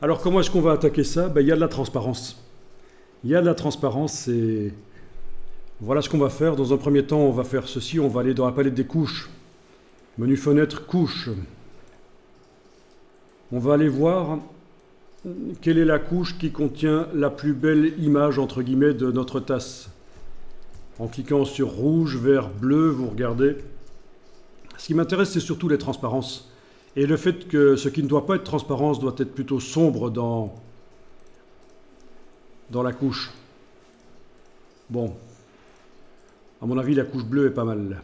Alors comment est-ce qu'on va attaquer ça? Ben, il y a de la transparence. Il y a de la transparence et voilà ce qu'on va faire. Dans un premier temps, on va faire ceci. On va aller dans la palette des couches. Menu fenêtre, couche. On va aller voir quelle est la couche qui contient la plus belle image, entre guillemets, de notre tasse. En cliquant sur rouge, vert, bleu, vous regardez. Ce qui m'intéresse, c'est surtout les transparences. Et le fait que ce qui ne doit pas être transparence doit être plutôt sombre dans la couche. Bon, à mon avis, la couche bleue est pas mal.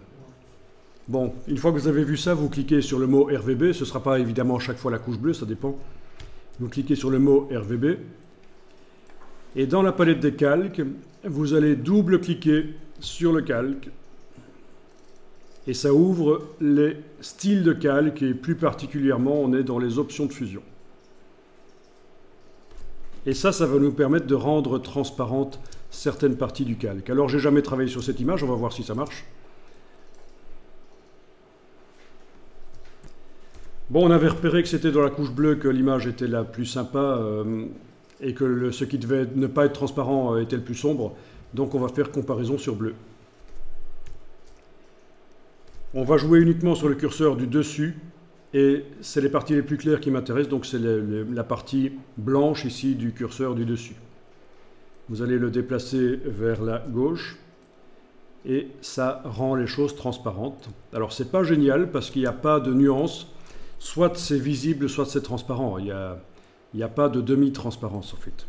Bon, une fois que vous avez vu ça, vous cliquez sur le mot RVB. Ce ne sera pas évidemment à chaque fois la couche bleue, ça dépend. Vous cliquez sur le mot RVB. Et dans la palette des calques, vous allez double-cliquer sur le calque. Et ça ouvre les styles de calque et plus particulièrement, on est dans les options de fusion. Et ça va nous permettre de rendre transparentes certaines parties du calque. Alors, j'ai jamais travaillé sur cette image, on va voir si ça marche. Bon, on avait repéré que c'était dans la couche bleue que l'image était la plus sympa et que ce qui devait ne pas être transparent était le plus sombre. Donc, on va faire comparaison sur bleu. On va jouer uniquement sur le curseur du dessus et c'est les parties les plus claires qui m'intéressent, donc c'est la partie blanche ici du curseur du dessus. Vous allez le déplacer vers la gauche et ça rend les choses transparentes. Alors c'est pas génial parce qu'il n'y a pas de nuance, soit c'est visible, soit c'est transparent. Il n'y a pas de demi-transparence en fait.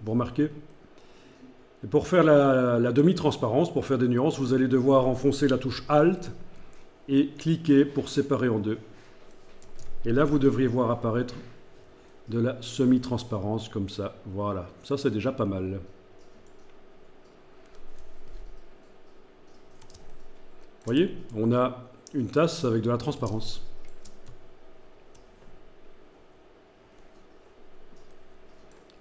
Vous remarquez ? Et pour faire la demi-transparence, pour faire des nuances, vous allez devoir enfoncer la touche Alt et cliquer pour séparer en deux. Et là, vous devriez voir apparaître de la semi-transparence comme ça. Voilà, ça c'est déjà pas mal. Vous voyez, on a une tasse avec de la transparence.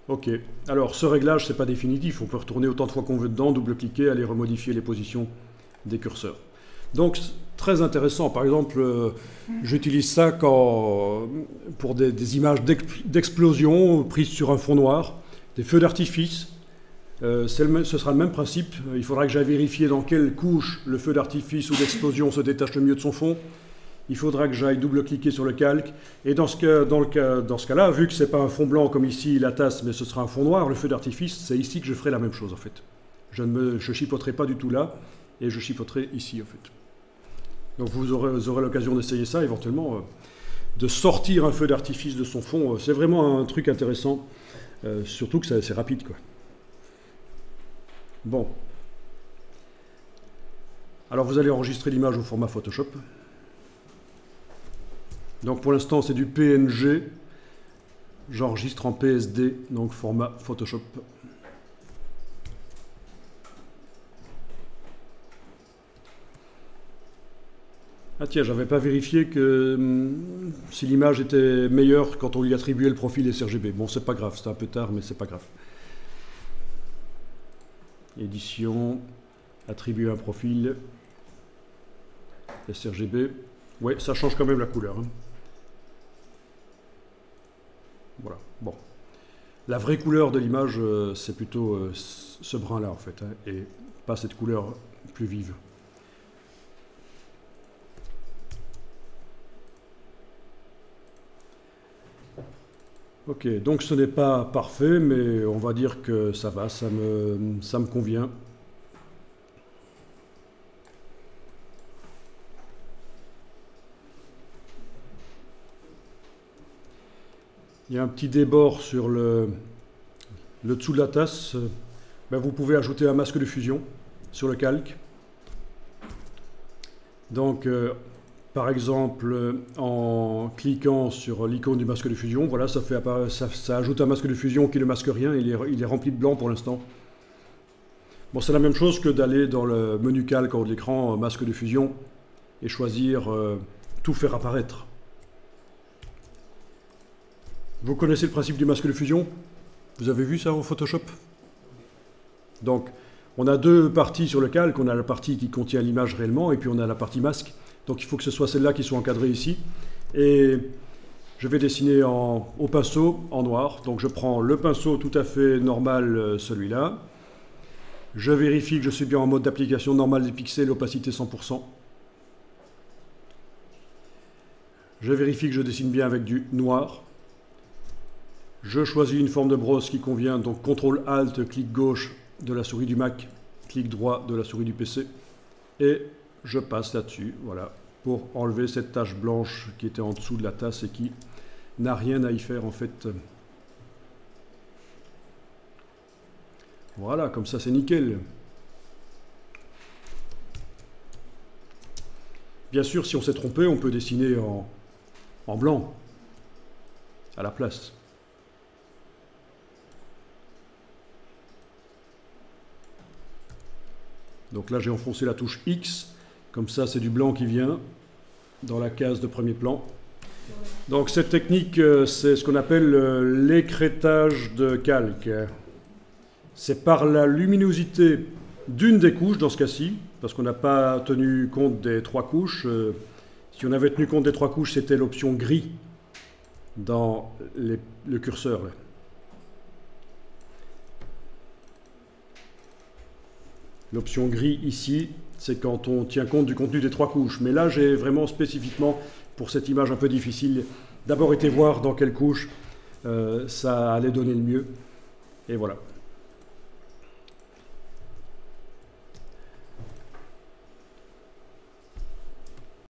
Ok, alors ce réglage, c'est pas définitif, on peut retourner autant de fois qu'on veut dedans, double-cliquer, aller remodifier les positions des curseurs. Donc, très intéressant, par exemple, j'utilise ça pour des images d'explosion prises sur un fond noir, des feux d'artifice, ce sera le même principe, il faudra que j'aille vérifier dans quelle couche le feu d'artifice ou d'explosion se détache le mieux de son fond. Il faudra que j'aille double-cliquer sur le calque. Et dans ce cas-là, vu que ce n'est pas un fond blanc comme ici, la tasse, mais ce sera un fond noir, le feu d'artifice, c'est ici que je ferai la même chose en fait. Je chipoterai pas du tout là, et je chipoterai ici en fait. Donc vous aurez l'occasion d'essayer ça éventuellement, de sortir un feu d'artifice de son fond. C'est vraiment un truc intéressant, surtout que c'est rapide quoi. Bon. Alors vous allez enregistrer l'image au format Photoshop. Donc pour l'instant c'est du PNG, j'enregistre en PSD, donc format Photoshop. Ah tiens, j'avais pas vérifié que si l'image était meilleure quand on lui attribuait le profil sRGB. Bon, c'est pas grave, c'est un peu tard, mais c'est pas grave. Édition, attribuer un profil sRGB. Ouais, ça change quand même la couleur. Hein. Voilà, bon. La vraie couleur de l'image, c'est plutôt ce brun-là, en fait, hein, et pas cette couleur plus vive. Ok, donc ce n'est pas parfait, mais on va dire que ça va, ça me convient. Il y a un petit débord sur le dessous de la tasse. Ben, vous pouvez ajouter un masque de fusion sur le calque. Donc, par exemple, en cliquant sur l'icône du masque de fusion, voilà, ça ajoute un masque de fusion qui ne masque rien, il est rempli de blanc pour l'instant. Bon, c'est la même chose que d'aller dans le menu calque en haut de l'écran, masque de fusion, et choisir tout faire apparaître. Vous connaissez le principe du masque de fusion? Vous avez vu ça en Photoshop? Donc, on a deux parties sur le calque. On a la partie qui contient l'image réellement, et puis on a la partie masque. Donc, il faut que ce soit celle-là qui soit encadrée ici. Et Je vais dessiner au pinceau en noir. Donc je prends le pinceau tout à fait normal, celui-là. Je vérifie que je suis bien en mode d'application normale des pixels, opacité 100%. Je vérifie que je dessine bien avec du noir. Je choisis une forme de brosse qui convient, donc CTRL-ALT, clic gauche de la souris du Mac, clic droit de la souris du PC. Et je passe là-dessus, voilà, pour enlever cette tache blanche qui était en dessous de la tasse et qui n'a rien à y faire en fait. Voilà, comme ça c'est nickel. Bien sûr, si on s'est trompé, on peut dessiner en blanc à la place. Donc là, j'ai enfoncé la touche X. Comme ça, c'est du blanc qui vient dans la case de premier plan. Donc cette technique, c'est ce qu'on appelle l'écrêtage de calque. C'est par la luminosité d'une des couches, dans ce cas-ci, parce qu'on n'a pas tenu compte des 3 couches. Si on avait tenu compte des 3 couches, c'était l'option gris dans le curseur. Là. L'option gris ici, c'est quand on tient compte du contenu des 3 couches. Mais là, j'ai vraiment spécifiquement, pour cette image un peu difficile, d'abord été voir dans quelle couche ça allait donner le mieux. Et voilà.